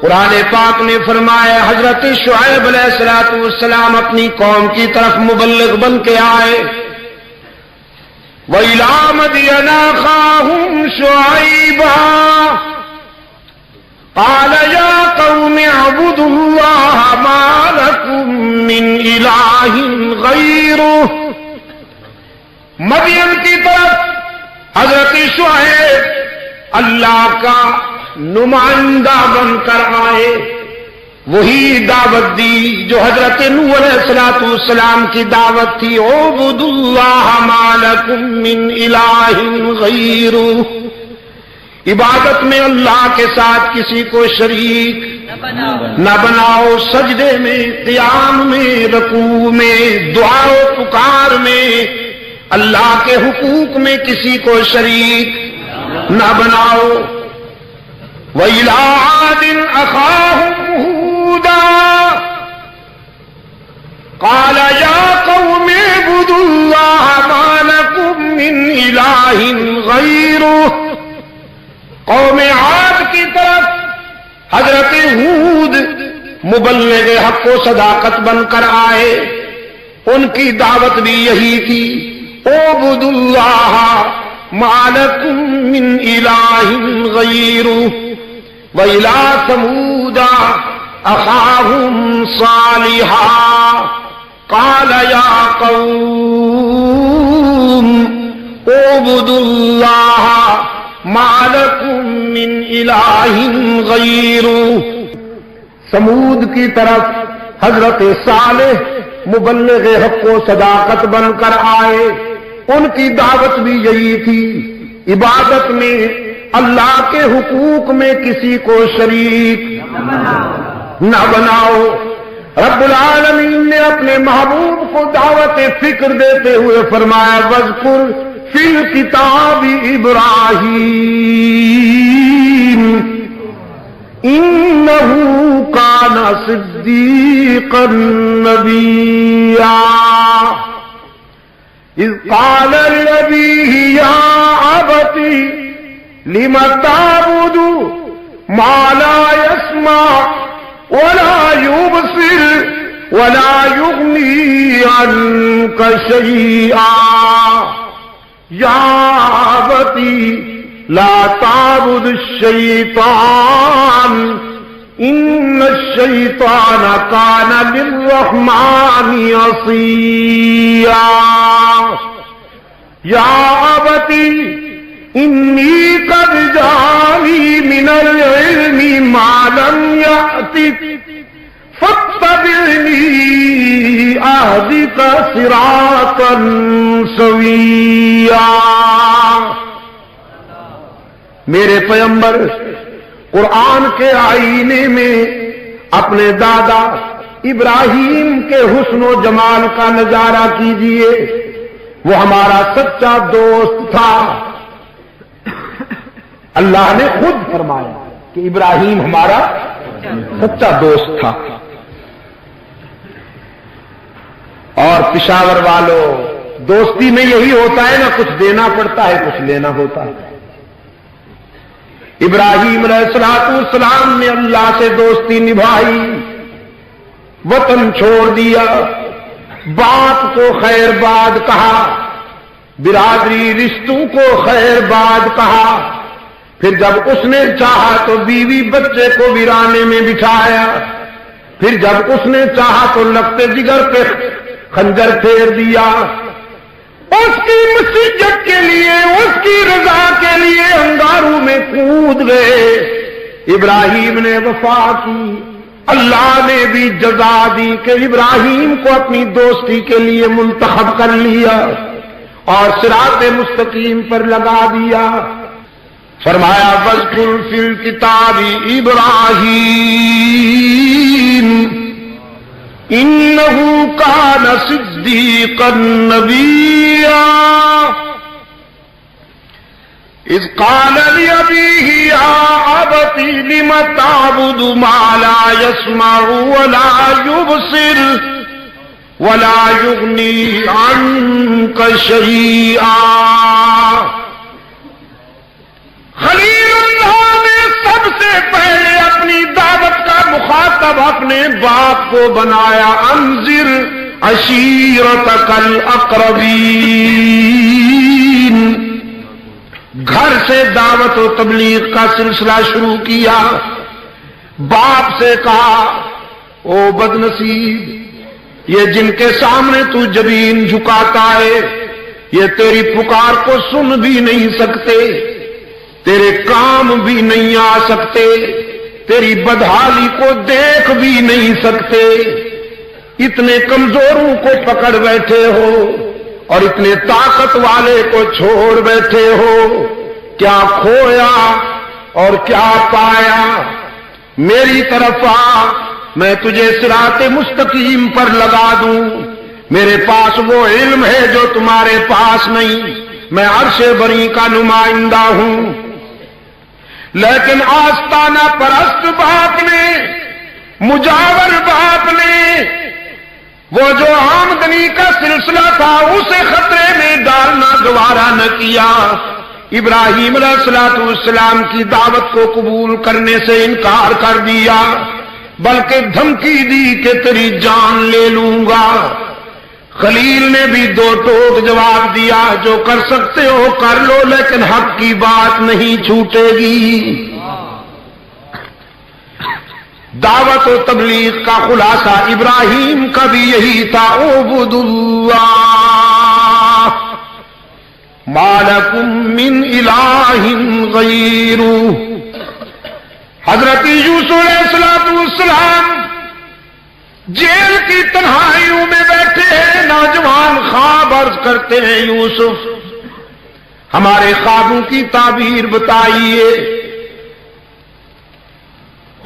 قرآن پاک نے فرمایا حضرت شعیب علیہ السلام اپنی قوم کی طرف مبلغ بن کے آئے. وَإِلَىٰ مَدْيَنَ أَخَاهُمْ شُعَيْبًا قَالَ يَا قَوْمِ اعْبُدُوا اللَّهَ مَا لَكُم مِّنْ إِلَٰهٍ غَيْرُهُ. مدین کی طرف حضرت شعیب اللہ کا نمائندہ بن کر آئے. وہی دعوت دی جو حضرت نوح علیہ السلام کی دعوت تھی. اعبدوا اللہ ما لکم من الہ غیرہ. عبادت میں اللہ کے ساتھ کسی کو شریک نہ بناؤ. سجدے میں، قیام میں، رکوع میں، دعا و پکار میں اللہ کے حقوق میں کسی کو شریک نہ بناؤ. وَإِلَىٰ عَادٍ أَخَاهُمْ هُودًا قَالَ يَا قَوْمِ اعْبُدُوا اللَّهَ مَا لَكُم مِّنْ إِلَٰهٍ غَيْرُهُ. قوم عاد کی طرف حضرت ہود مبلغ حق و صداقت بن کر آئے. ان کی دعوت بھی یہی تھی. اعبدوا اللہ ما لکم من الہ غیرہ. وَإِلَىٰ ثَمُودَ أَخَاهُمْ صَالِحًا قَالَ يَا قَوْمِ اعْبُدُوا اللَّهَ مَا لَكُم مِّنْ إِلَٰهٍ غَيْرُهُ. سمود کی طرف حضرت صالح مبلغ حق و صداقت بن کر آئے. ان کی دعوت بھی یہی تھی. عبادت میں اللہ کے حقوق میں کسی کو شریک نہ بناؤ. رب العالمین نے اپنے محبوب کو دعوت فکر دیتے ہوئے فرمایا وَاذْكُرْ فِي الْكِتَابِ إِبْرَاهِيمَ إِنَّهُ كَانَ صِدِّيقًا نَبِيًّا إِذْ قَالَ لِأَبِيهِ يَا أَبَتِ لِمَ تَعْبُدُ مَا لَا يَسْمَعُ وَلَا يُبْصِرُ وَلَا يُغْنِي عَنكَ شَيْئًا يَا أَبَتِ لَا تَعْبُدِ الشَّيْطَانَ إِنَّ الشَّيْطَانَ كَانَ لِلرَّحْمَٰنِ عَصِيًّا يَا أَبَتِ إِنِّي قَدْ جَاءَنِي مِنَ الْعِلْمِ مَا لَمْ يَأْتِكَ فَاتَّبِعْنِي أَهْدِكَ صِرَاطًا سَوِيًّا. میرے پیغمبر قرآن کے آئینے میں اپنے دادا ابراہیم کے حسن و جمال کا نظارہ کیجئے. وہ ہمارا سچا دوست تھا. اللہ نے خود فرمایا کہ ابراہیم ہمارا سچا دوست تھا. اور پشاور والوں، دوستی میں یہی ہوتا ہے نا، کچھ دینا پڑتا ہے کچھ لینا ہوتا ہے. ابراہیم علیہ السلام نے اللہ سے دوستی نبھائی، وطن چھوڑ دیا، باپ کو خیر باد کہا، برادری رشتوں کو خیر باد کہا. پھر جب اس نے چاہا تو بیوی بچے کو ویرانے میں بٹھایا. پھر جب اس نے چاہا تو لگتے جگر پہ خنجر پھیر دیا. اس کی مسجد کے لیے، اس کی رضا کے لیے انگاروں میں کود گئے. ابراہیم نے وفا کی. اللہ نے بھی جزا دی کہ ابراہیم کو اپنی دوستی کے لیے منتخب کر لیا اور صراط مستقیم پر لگا دیا. فرمایا وَاذْكُرْ فِي الْكِتَابِ إِبْرَاهِيمَ إِنَّهُ كَانَ صِدِّيقًا نَبِيًّا إِذْ قَالَ لِأَبِيهِ يَا أَبَتِ لِمَ تَعْبُدُ مَا لَا يَسْمَعُ وَلَا يُبْصِرُ وَلَا يُغْنِي عَنكَ شَيْئًا. خلیل اللہ نے سب سے پہلے اپنی دعوت جب اپنے باپ کو بنایا انذر عشیرتک الاقربین، گھر سے دعوت و تبلیغ کا سلسلہ شروع کیا. باپ سے کہا او بدنصیب، یہ جن کے سامنے تو جبین جھکاتا ہے یہ تیری پکار کو سن بھی نہیں سکتے، تیرے کام بھی نہیں آ سکتے، تیری بدحالی کو دیکھ بھی نہیں سکتے. اتنے کمزوروں کو پکڑ بیٹھے ہو اور اتنے طاقت والے کو چھوڑ بیٹھے ہو. کیا کھویا اور کیا پایا؟ میری طرف آ، میں تجھے صراط مستقیم پر لگا دوں. میرے پاس وہ علم ہے جو تمہارے پاس نہیں. میں عرش بری کا نمائندہ ہوں. لیکن آستانہ پرست باپ نے، مجاور باپ نے، وہ جو آمدنی کا سلسلہ تھا اسے خطرے میں ڈالنا گوارا نہ کیا. ابراہیم علیہ السلام کی دعوت کو قبول کرنے سے انکار کر دیا، بلکہ دھمکی دی کہ تیری جان لے لوں گا. خلیل نے بھی دو ٹوک جواب دیا، جو کر سکتے ہو کر لو لیکن حق کی بات نہیں چھوٹے گی. دعوت و تبلیغ کا خلاصہ ابراہیم کا بھی یہی تھا، اعبدوا اللہ ما لکم من الہ غیرہ. حضرت یوسف علیہ السلام جیل کی تنہائیوں میں بیٹھے ہیں. نوجوان خواب عرض کرتے ہیں، یوسف ہمارے خوابوں کی تعبیر بتائیے.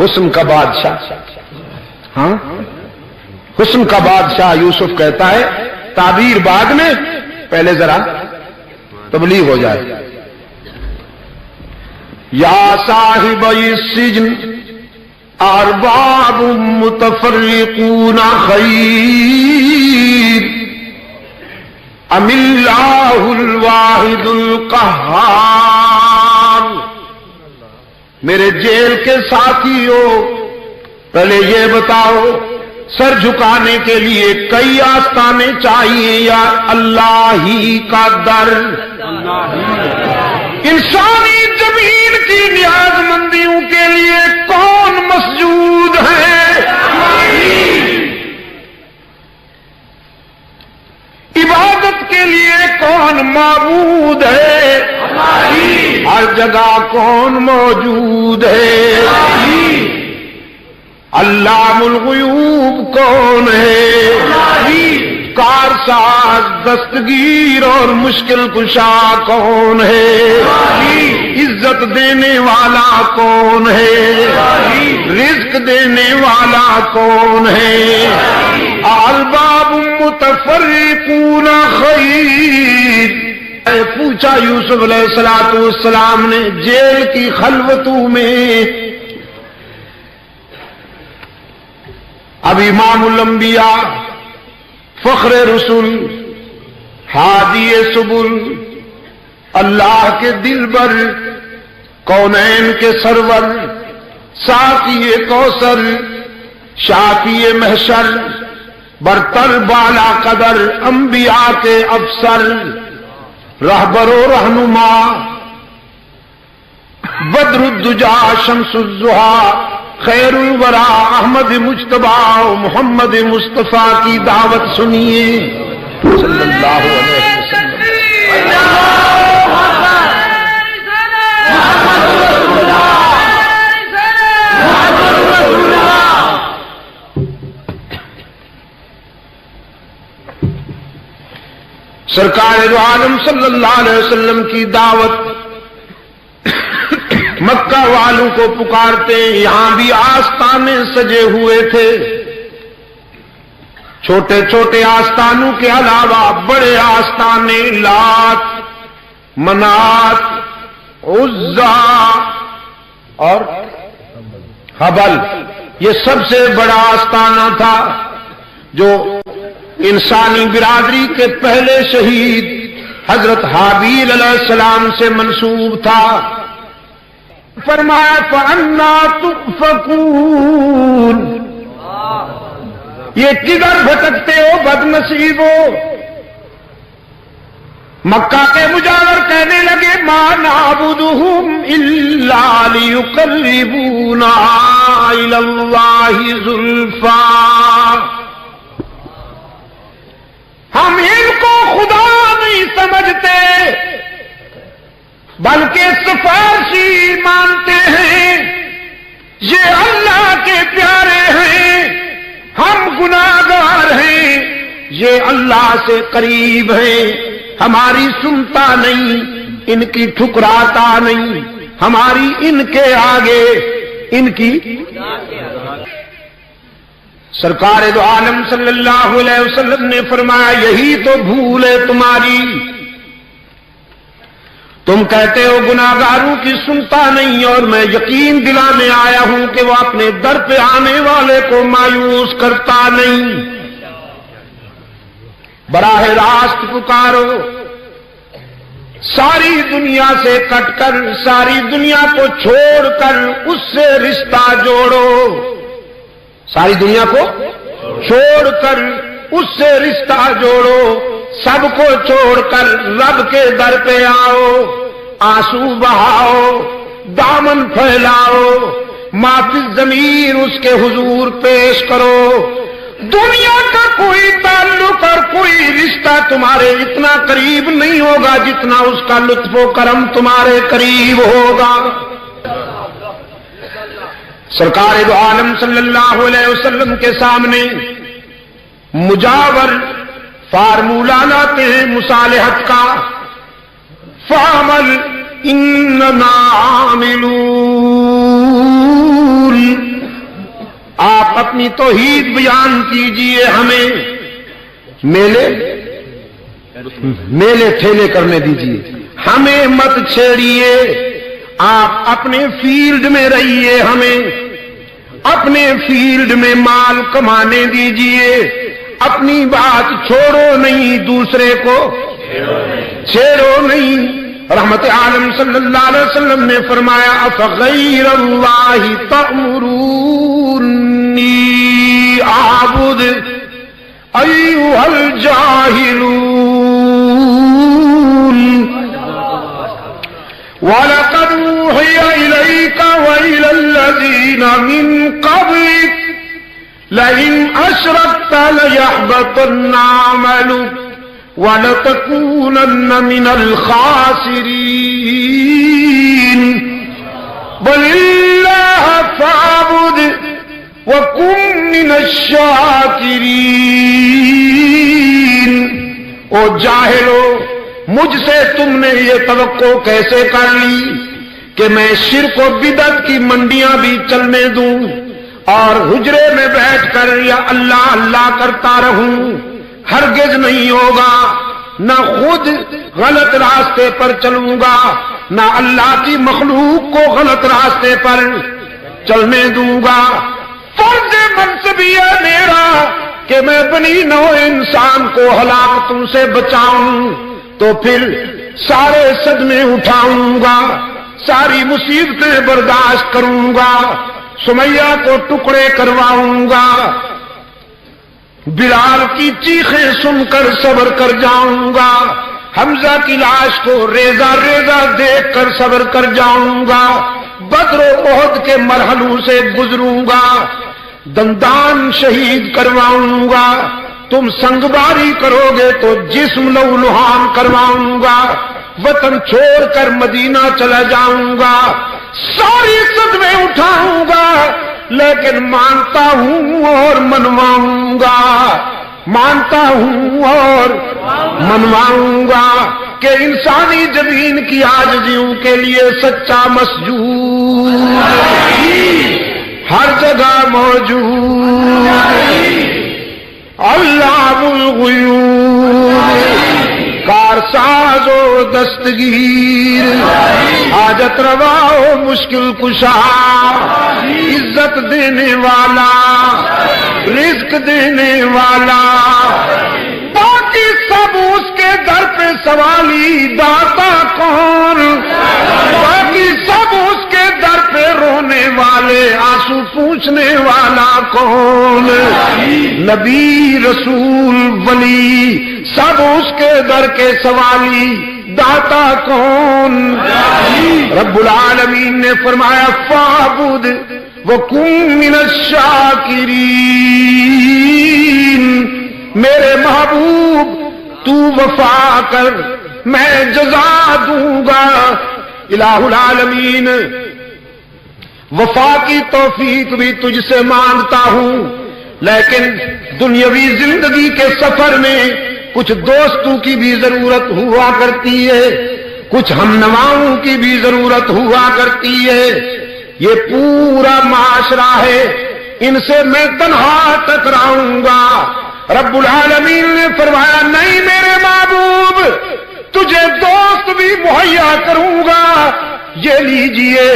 حسن کا بادشاہ، ہاں حسن کا بادشاہ یوسف کہتا ہے تعبیر بعد میں، پہلے ذرا تبلیغ ہو جائے. یا صاحب السجن ارباب متفرقون خیر ام اللہ الواحد القہار. میرے جیل کے ساتھیوں، پہلے یہ بتاؤ سر جھکانے کے لیے کئی آستانے چاہیے یا اللہ ہی کا در؟ انسانی زمین کی نیاز مندیوں کے لیے کون مسجود ہے؟ عبادت کے لیے کون معبود ہے؟ ہر جگہ کون موجود ہے؟ علام الغیوب کون ہے؟ کارساز دستگیر اور مشکل کشا کون ہے؟ عزت دینے والا کون ہے؟ رزق دینے والا کون ہے؟ ارباب متفرقون خیر. پوچھا یوسف علیہ السلام نے جیل کی خلوتوں میں. اب امام الانبیاء، فخر رسول، ہادی سبل، اللہ کے دلبر، کونین کے سرور، ساقی کوثر، شافی محشر، برتر بالا قدر، انبیاء کے افسر، رہبر و رہنما، بدر الدجا شمس الضحا، خیر الورا احمد مجتبی محمد مصطفیٰ کی دعوت سنیے صلی اللہ علیہ وسلم. سرکار دو عالم صلی اللہ علیہ وسلم کی دعوت مکہ والوں کو پکارتے. یہاں بھی آستانے سجے ہوئے تھے. چھوٹے چھوٹے آستانوں کے علاوہ بڑے آستانے لات، منات، عزا اور حبل، یہ سب سے بڑا آستانہ تھا جو انسانی برادری کے پہلے شہید حضرت حابیل علیہ السلام سے منسوب تھا. فرمایا فَأَنَّا تُؤْفَكُونَ. یہ کدھر بھٹکتے ہو بد نصیبو؟ مکہ کے مجاور کہنے لگے ما نعبدہم الا لیقربونا الی اللہ زلفا، ہم ان کو خدا نہیں سمجھتے بلکہ سفارشی مانتے ہیں، یہ اللہ کے پیارے ہیں، ہم گناہگار ہیں، یہ اللہ سے قریب ہیں، ہماری سنتا نہیں، ان کی ٹھکراتا نہیں، ہماری ان کے آگے ان کی۔ سرکار دو عالم صلی اللہ علیہ وسلم نے فرمایا یہی تو بھول ہے تمہاری، تم کہتے ہو گناہگاروں کی سنتا نہیں، اور میں یقین دلانے آیا ہوں کہ وہ اپنے در پہ آنے والے کو مایوس کرتا نہیں۔ براہ راست پکارو، ساری دنیا سے کٹ کر، ساری دنیا کو چھوڑ کر اس سے رشتہ جوڑو، ساری دنیا کو چھوڑ کر اس سے رشتہ جوڑو، سب کو چھوڑ کر رب کے در پہ آؤ، آنسو بہاؤ، دامن پھیلاؤ، معافی ضمیر اس کے حضور پیش کرو۔ دنیا کا کوئی تعلق اور کوئی رشتہ تمہارے اتنا قریب نہیں ہوگا جتنا اس کا لطف و کرم تمہارے قریب ہوگا۔ سرکار دو عالم صلی اللہ علیہ وسلم کے سامنے مجاور فارمولہ لاتے ہیں مصالحت کا، فَعَمَلْ إِنَّمَا عَامِلُونَ، آپ اپنی توحید بیان کیجئے، ہمیں میلے ٹھیلے کرنے دیجئے، ہمیں مت چھیڑیے، آپ اپنے فیلڈ میں رہیے، ہمیں اپنے فیلڈ میں مال کمانے دیجئے، اپنی بات چھوڑو نہیں، دوسرے کو چھیڑو نہیں۔ رحمت عالم صلی اللہ علیہ وسلم نے فرمایا افغیر اللہ تأمرونی اعبد ایھا الجاہلون وَلَقَدْ أُوحِيَ إِلَيْكَ وَإِلَى الَّذِينَ مِنْ قَبْلِكَ لَئِنْ أَشْرَكْتَ لَيَحْبَطَنَّ عَمَلُكَ وَلَتَكُونَنَّ مِنَ الْخَاسِرِينَ بَلِ اللَّهَ فَاعْبُدْ وَكُن مِّنَ الشَّاكِرِينَ۔ او جاہلو، مجھ سے تم نے یہ توقع کیسے کر لی کہ میں شرک و بدعت کی منڈیاں بھی چلنے دوں اور حجرے میں بیٹھ کر یا اللہ اللہ کرتا رہوں؟ ہرگز نہیں ہوگا، نہ خود غلط راستے پر چلوں گا، نہ اللہ کی مخلوق کو غلط راستے پر چلنے دوں گا۔ فرض منصبی ہے میرا کہ میں بنی نوع انسان کو ہلاکتوں سے بچاؤں، تو پھر سارے صدمے اٹھاؤں گا، ساری مصیبتیں برداشت کروں گا، سمیہ کو ٹکڑے کرواؤں گا، بلال کی چیخیں سن کر صبر کر جاؤں گا، حمزہ کی لاش کو ریزہ ریزہ دیکھ کر صبر کر جاؤں گا، بدر و احد کے مرحلوں سے گزروں گا، دندان شہید کرواؤں گا، تم سنگباری کرو گے تو جسم لو لہان کرواؤں گا، وطن چھوڑ کر مدینہ چلا جاؤں گا، ساری صدمے اٹھاؤں گا، لیکن مانتا ہوں اور منواؤں گا، مانتا ہوں اور منواؤں گا کہ انسانی زمین کی عاجزیوں کے لیے سچا مسجود ہر جگہ موجود، علام الغیوب، کارساز و دستگیر، حاجت روا و مشکل کشا، عزت دینے والا، رزق دینے والا، باقی سب اس کے در پہ سوالی، داتا کون؟ باقی سب اس کے در پہ رونے والے آنسو پوچھنے والا کون؟ نبی رسول ولی سب اس کے در کے سوالی، داتا کون؟ رب العالمین نے فرمایا فاعبد وکن من الشاکرین، میرے محبوب تو وفا کر میں جزا دوں گا۔ الہ العالمین وفا کی توفیق بھی تجھ سے مانگتا ہوں، لیکن دنیاوی زندگی کے سفر میں کچھ دوستوں کی بھی ضرورت ہوا کرتی ہے، کچھ ہم نواؤں کی بھی ضرورت ہوا کرتی ہے۔ یہ پورا معاشرہ ہے، ان سے میں تنہا ٹکراؤں گا۔ رب العالمین نے فرمایا نہیں میرے محبوب، تجھے دوست بھی مہیا کروں گا۔ یہ لیجئے،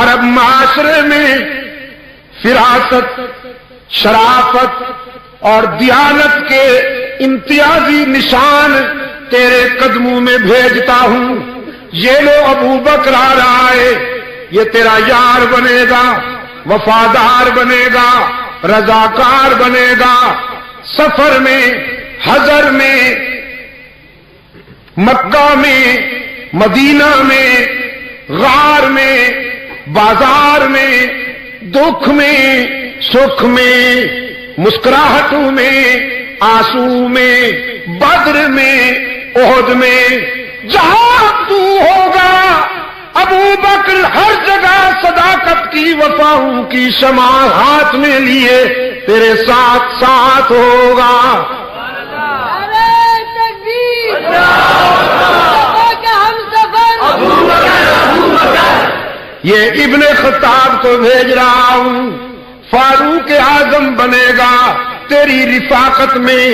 عرب معاشرے میں فراست، شرافت اور دیانت کے امتیازی نشان تیرے قدموں میں بھیجتا ہوں۔ یہ لو ابو بکر آ رہا ہے، یہ تیرا یار بنے گا، وفادار بنے گا، رضاکار بنے گا۔ سفر میں، حضر میں، مکہ میں، مدینہ میں، غار میں، بازار میں، دکھ میں، سکھ میں، مسکراہٹوں میں، آنسو میں، بدر میں، احد میں، جہاں تو ہوگا ابو بکر ہر جگہ صداقت کی، وفاؤں کی شمع ہاتھ میں لیے تیرے ساتھ ساتھ ہوگا۔ یہ ابن خطاب کو بھیج رہا ہوں، فاروق اعظم بنے گا تیری رفاقت میں،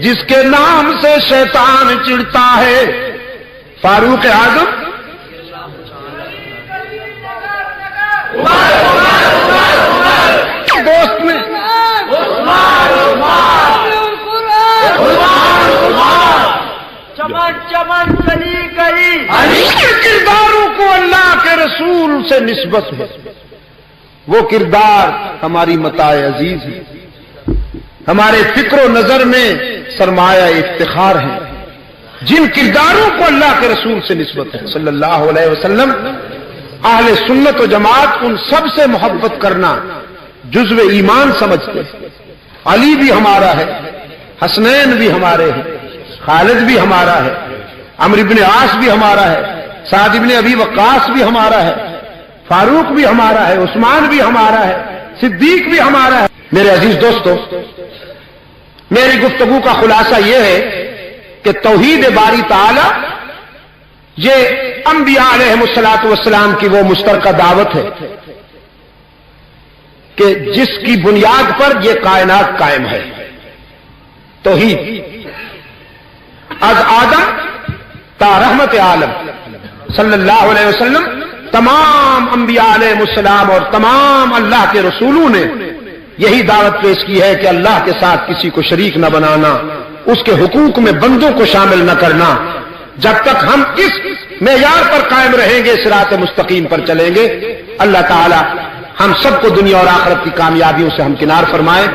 جس کے نام سے شیطان چڑھتا ہے۔ فاروق اعظم دوست میں چمن چمن چلی گئی، کرداروں کو اللہ کے رسول سے نسبت ہے۔ وہ کردار ہماری متاع عزیز ہے، ہمارے فکر و نظر میں سرمایہ افتخار ہے۔ جن کرداروں کو اللہ کے رسول سے نسبت ہے صلی اللہ علیہ وسلم، اہل سنت و جماعت ان سب سے محبت کرنا جزو ایمان سمجھتے ہیں۔ علی بھی ہمارا ہے، حسنین بھی ہمارے ہیں، خالد بھی ہمارا ہے، عمرو بن عاص بھی ہمارا ہے، سعد بن ابی وقاص بھی ہمارا ہے، فاروق بھی ہمارا ہے، عثمان بھی ہمارا ہے، صدیق بھی ہمارا ہے۔ میرے عزیز دوستو، میری گفتگو کا خلاصہ یہ ہے کہ توحید باری تعالی یہ انبیاء علیہ الصلوۃ والسلام کی وہ مشترکہ دعوت ہے کہ جس کی بنیاد پر یہ کائنات قائم ہے۔ توحید از آدم تا رحمت عالم صلی اللہ علیہ وسلم، تمام انبیاء علیہ السلام اور تمام اللہ کے رسولوں نے یہی دعوت پیش کی ہے کہ اللہ کے ساتھ کسی کو شریک نہ بنانا، اس کے حقوق میں بندوں کو شامل نہ کرنا۔ جب تک ہم اس معیار پر قائم رہیں گے، صراط مستقیم پر چلیں گے۔ اللہ تعالی ہم سب کو دنیا اور آخرت کی کامیابیوں سے ہمکنار فرمائے۔